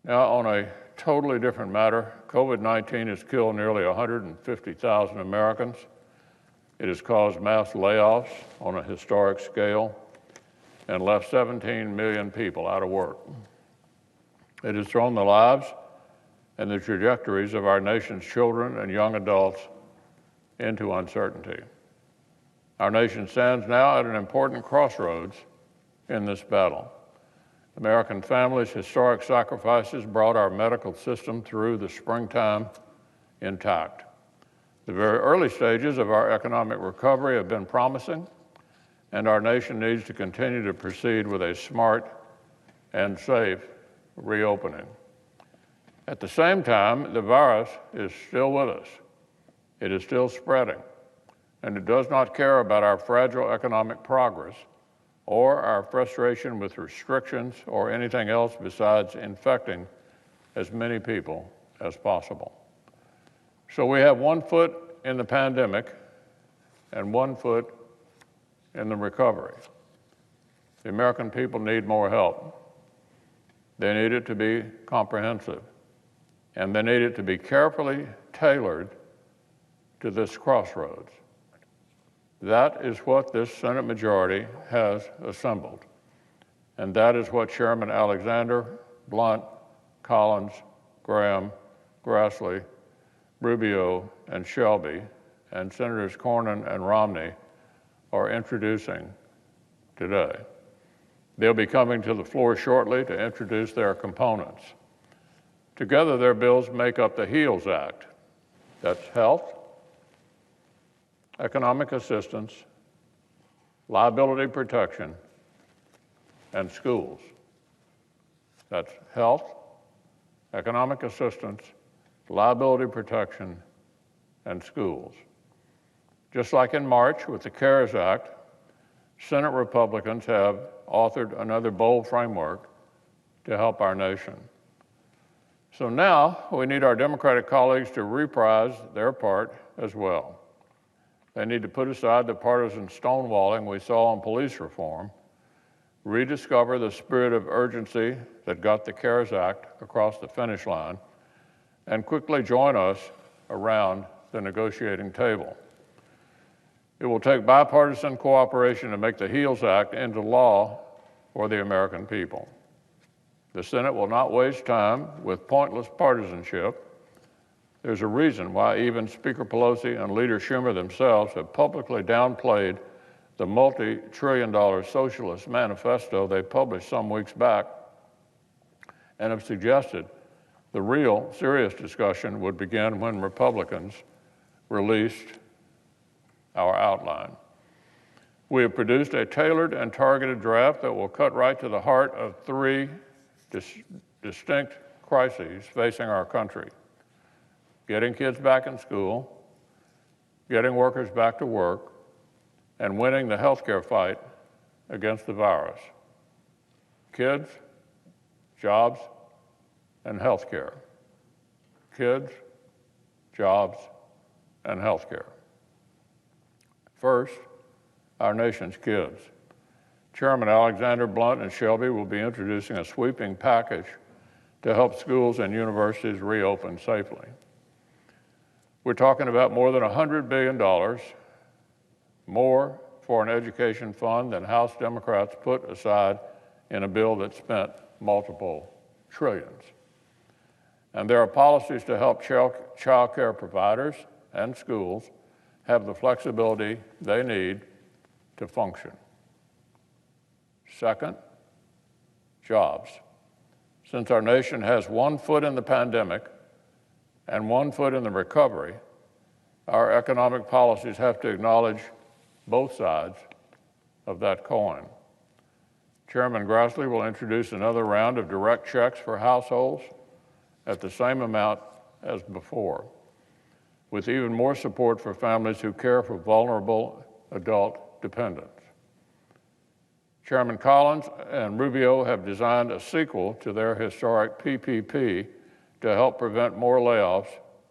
Now, on a totally different matter, COVID-19 has killed nearly 150,000 Americans. It has caused mass layoffs on a historic scale and left 17 million people out of work. It has thrown the lives and the trajectories of our nation's children and young adults into uncertainty. Our nation stands now at an important crossroads in this battle. American families' historic sacrifices brought our medical system through the springtime intact. The very early stages of our economic recovery have been promising, and our nation needs to continue to proceed with a smart and safe reopening. At the same time, the virus is still with us. It is still spreading, and it does not care about our fragile economic progress or our frustration with restrictions or anything else besides infecting as many people as possible. So we have 1 foot in the pandemic and 1 foot in the recovery. The American people need more help. They need it to be comprehensive, and they need it to be carefully tailored to this crossroads. That is what this Senate majority has assembled, and that is what Chairman Alexander, Blunt, Collins, Graham, Grassley, Rubio, and Shelby, and Senators Cornyn and Romney are introducing today. They'll be coming to the floor shortly to introduce their components. Together, their bills make up the HEALS Act. That's health, economic assistance, liability protection, and schools. That's health, economic assistance, liability protection, and schools. Just like in March with the CARES Act, Senate Republicans have authored another bold framework to help our nation. So now we need our Democratic colleagues to reprise their part as well. They need to put aside the partisan stonewalling we saw on police reform, rediscover the spirit of urgency that got the CARES Act across the finish line, and quickly join us around the negotiating table. It will take bipartisan cooperation to make the HEALS Act into law for the American people. The Senate will not waste time with pointless partisanship. There's a reason why even Speaker Pelosi and Leader Schumer themselves have publicly downplayed the multi-trillion-dollar socialist manifesto they published some weeks back and have suggested the real serious discussion would begin when Republicans released our outline. We have produced a tailored and targeted draft that will cut right to the heart of 3 distinct crises facing our country: getting kids back in school, getting workers back to work, and winning the healthcare fight against the virus. Kids, jobs, and healthcare. Kids, jobs, and healthcare. First, our nation's kids. Chairman Alexander, Blunt, and Shelby will be introducing a sweeping package to help schools and universities reopen safely. We're talking about more than $100 billion, more for an education fund than House Democrats put aside in a bill that spent multiple trillions. And there are policies to help child care providers and schools have the flexibility they need to function. Second, jobs. Since our nation has 1 foot in the pandemic and 1 foot in the recovery, our economic policies have to acknowledge both sides of that coin. Chairman Grassley will introduce another round of direct checks for households at the same amount as before, with even more support for families who care for vulnerable adult dependents. Chairman Collins and Rubio have designed a sequel to their historic PPP to help prevent more layoffs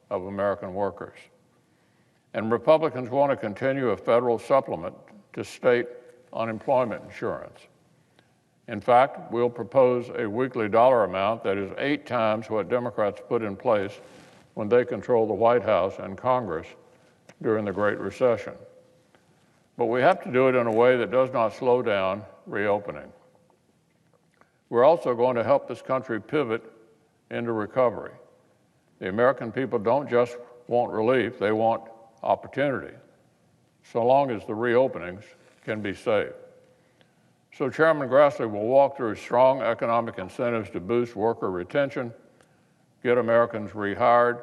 of American workers. And Republicans want to continue a federal supplement to state unemployment insurance. In fact, we'll propose a weekly dollar amount that is 8 times what Democrats put in place when they controlled the White House and Congress during the Great Recession. But we have to do it in a way that does not slow down reopening. We're also going to help this country pivot into recovery. The American people don't just want relief, they want opportunity, so long as the reopenings can be safe. So Chairman Grassley will walk through strong economic incentives to boost worker retention, get Americans rehired,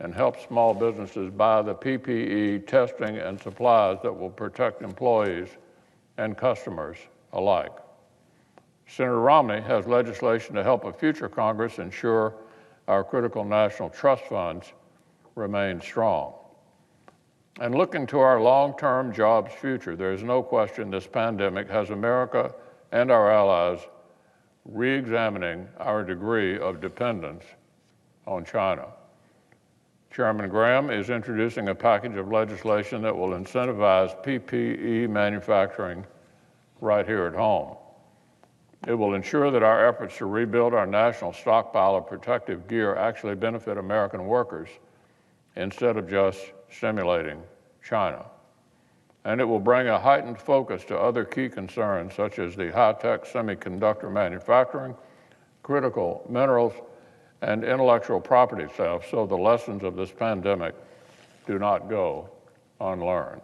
and help small businesses buy the PPE, testing, and supplies that will protect employees and customers alike. Senator Romney has legislation to help a future Congress ensure our critical national trust funds remain strong. And looking to our long-term jobs future, there is no question this pandemic has America and our allies re-examining our degree of dependence on China. Chairman Graham is introducing a package of legislation that will incentivize PPE manufacturing right here at home. It will ensure that our efforts to rebuild our national stockpile of protective gear actually benefit American workers instead of just stimulating China. And it will bring a heightened focus to other key concerns such as the high-tech semiconductor manufacturing, critical minerals, and intellectual property theft, so the lessons of this pandemic do not go unlearned.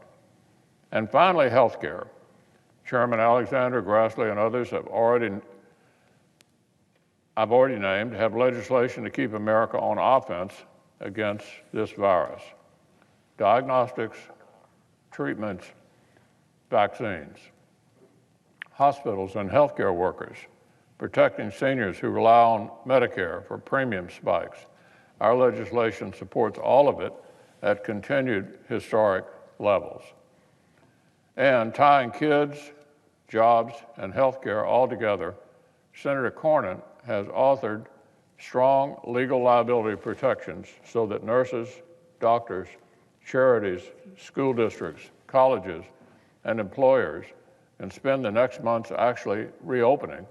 And finally, health care. Chairman Alexander, Grassley, and others I've already named have legislation to keep America on offense against this virus. Diagnostics, treatments, vaccines, hospitals and healthcare workers, protecting seniors who rely on Medicare for premium spikes. Our legislation supports all of it at continued historic levels. And tying kids, jobs, and healthcare all together, Senator Cornyn has authored strong legal liability protections so that nurses, doctors, charities, school districts, colleges, and employers can spend the next months actually reopening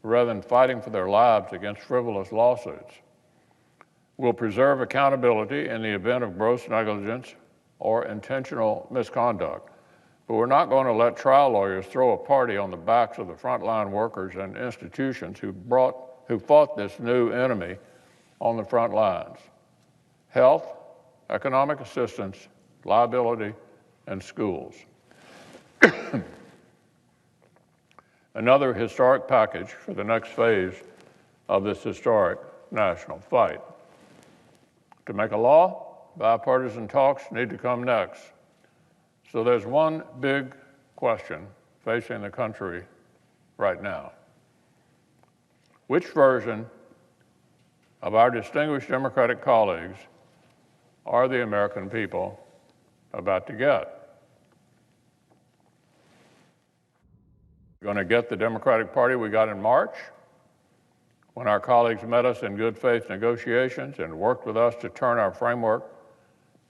rather than fighting for their lives against frivolous lawsuits. We'll preserve accountability in the event of gross negligence or intentional misconduct, but we're not going to let trial lawyers throw a party on the backs of the frontline workers and institutions who fought this new enemy on the front lines: health, economic assistance, liability, and schools. Another historic package for the next phase of this historic national fight. To make a law, bipartisan talks need to come next. So there's one big question facing the country right now. Which version of our distinguished Democratic colleagues are the American people about to get? We're going to get the Democratic Party we got in March, when our colleagues met us in good faith negotiations and worked with us to turn our framework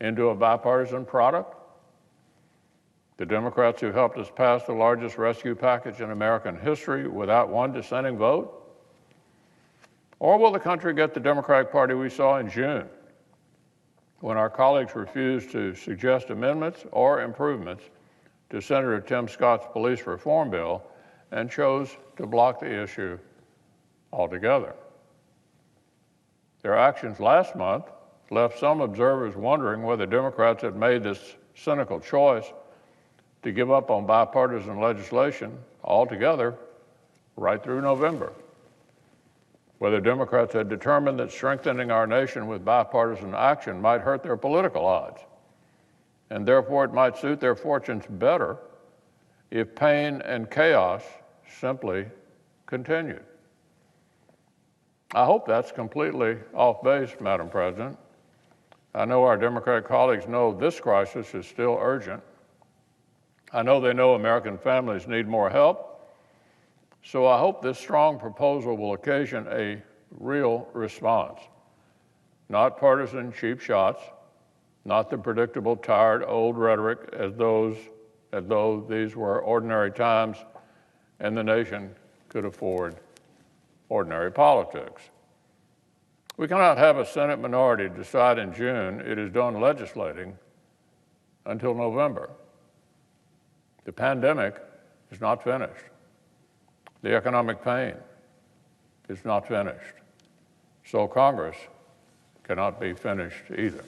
into a bipartisan product? The Democrats who helped us pass the largest rescue package in American history without one dissenting vote? Or will the country get the Democratic Party we saw in June, when our colleagues refused to suggest amendments or improvements to Senator Tim Scott's police reform bill and chose to block the issue altogether? Their actions last month left some observers wondering whether Democrats had made this cynical choice to give up on bipartisan legislation altogether right through November. Whether Democrats had determined that strengthening our nation with bipartisan action might hurt their political odds, and therefore it might suit their fortunes better if pain and chaos simply continued. I hope that's completely off base, Madam President. I know our Democratic colleagues know this crisis is still urgent. I know they know American families need more help. So I hope this strong proposal will occasion a real response, not partisan cheap shots, not the predictable, tired, old rhetoric as though these were ordinary times and the nation could afford ordinary politics. We cannot have a Senate minority decide in June it is done legislating until November. The pandemic is not finished. The economic pain is not finished. So Congress cannot be finished either.